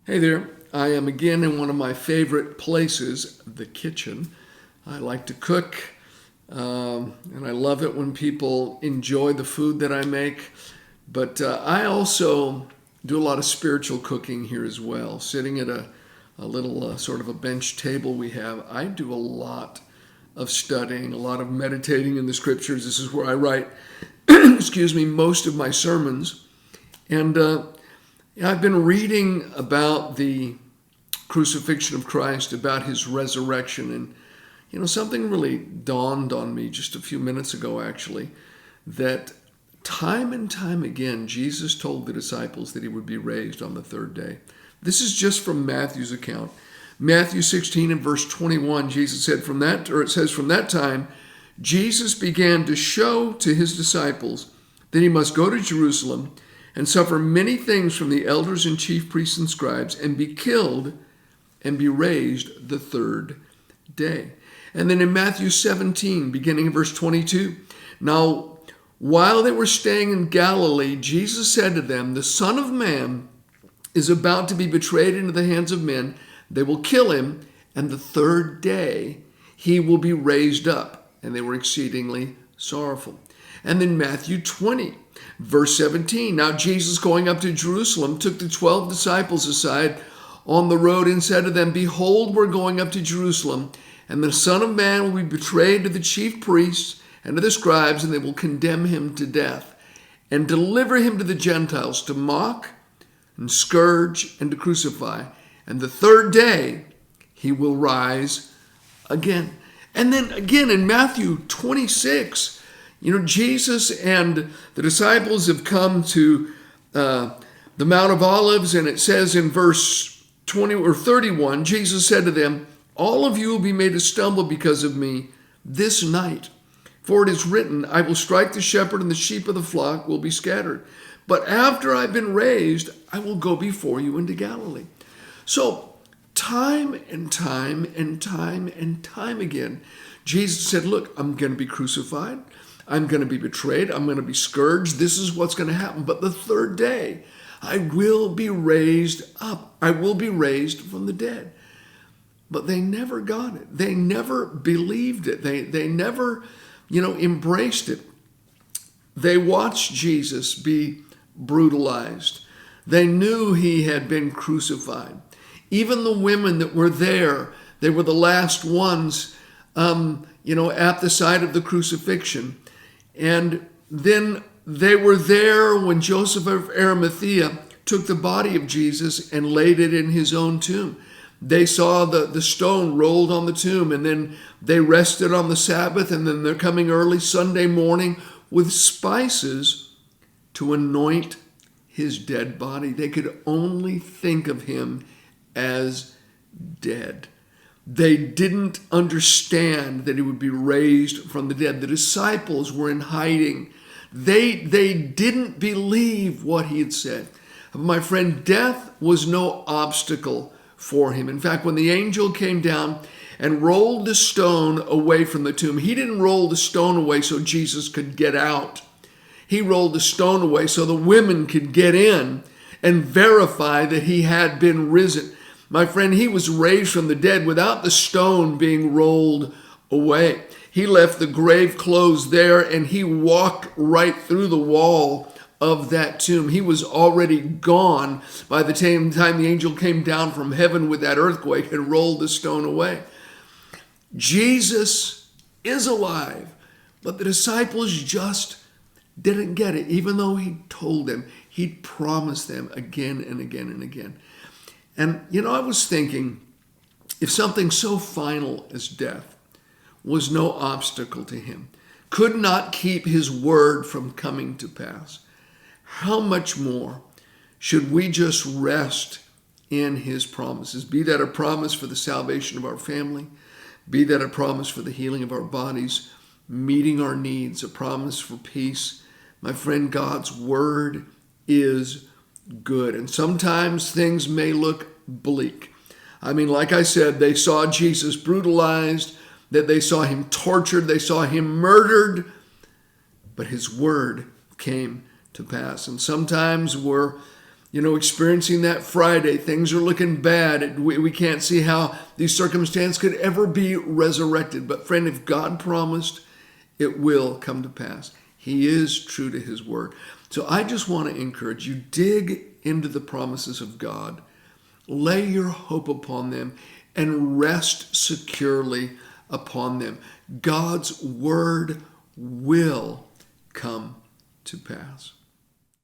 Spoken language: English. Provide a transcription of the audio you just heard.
Hey there, I am again in one of my favorite places, the kitchen. I like to cook, and I love it when people enjoy the food that I make. But I also do a lot of spiritual cooking here as well. Sitting at a little sort of a bench table we have, I do a lot of studying, a lot of meditating in the scriptures. This is where I write, excuse me, most of my sermons. And I've been reading about the crucifixion of Christ, about his resurrection, and something really dawned on me just a few minutes ago, actually, that time and time again, Jesus told the disciples that he would be raised on the third day. This is just from Matthew's account. Matthew 16 and verse 21, Jesus said, it says, from that time, Jesus began to show to his disciples that he must go to Jerusalem and suffer many things from the elders and chief priests and scribes, and be killed and be raised the third day. And then in Matthew 17, beginning in verse 22, now while they were staying in Galilee, Jesus said to them, the Son of Man is about to be betrayed into the hands of men. They will kill him, and the third day he will be raised up. And they were exceedingly sorrowful. And then Matthew 20, verse 17, now Jesus, going up to Jerusalem, took the 12 disciples aside on the road and said to them, behold, we're going up to Jerusalem, and the Son of Man will be betrayed to the chief priests and to the scribes, and they will condemn him to death and deliver him to the Gentiles to mock and scourge and to crucify. And the third day he will rise again. And then again in Matthew 26, Jesus and the disciples have come to the Mount of Olives, and it says in verse 20 or 31, Jesus said to them, all of you will be made to stumble because of me this night. For it is written, I will strike the shepherd, and the sheep of the flock will be scattered. But after I've been raised, I will go before you into Galilee. So time and time and time and time again, Jesus said, look, I'm going to be crucified. I'm going to be betrayed. I'm going to be scourged. This is what's going to happen. But the third day, I will be raised up. I will be raised from the dead. But they never got it. They never believed it. They never, embraced it. They watched Jesus be brutalized. They knew he had been crucified. Even the women that were there, they were the last ones, at the site of the crucifixion. And then they were there when Joseph of Arimathea took the body of Jesus and laid it in his own tomb. They saw the stone rolled on the tomb, and then they rested on the Sabbath, and then they're coming early Sunday morning with spices to anoint his dead body. They could only think of him as dead. They didn't understand that he would be raised from the dead. The disciples were in hiding. They didn't believe what he had said. My friend, death was no obstacle for him. In fact, when the angel came down and rolled the stone away from the tomb, he didn't roll the stone away so Jesus could get out. He rolled the stone away so the women could get in and verify that he had been risen. My friend, he was raised from the dead without the stone being rolled away. He left the grave clothes there, and he walked right through the wall of that tomb. He was already gone by the time the angel came down from heaven with that earthquake and rolled the stone away. Jesus is alive, but the disciples just didn't get it, even though he told them, he promised them again and again and again. And, I was thinking, if something so final as death was no obstacle to him, could not keep his word from coming to pass, how much more should we just rest in his promises? Be that a promise for the salvation of our family, be that a promise for the healing of our bodies, meeting our needs, a promise for peace. My friend, God's word is good. And sometimes things may look bleak. I mean, like I said, they saw Jesus brutalized, that they saw him tortured, they saw him murdered, but his word came to pass. And sometimes we're experiencing that Friday. Things are looking bad. We can't see how these circumstances could ever be resurrected. But friend, if God promised, it will come to pass. He is true to his word. So I just want to encourage you, dig into the promises of God. Lay your hope upon them and rest securely upon them. God's word will come to pass.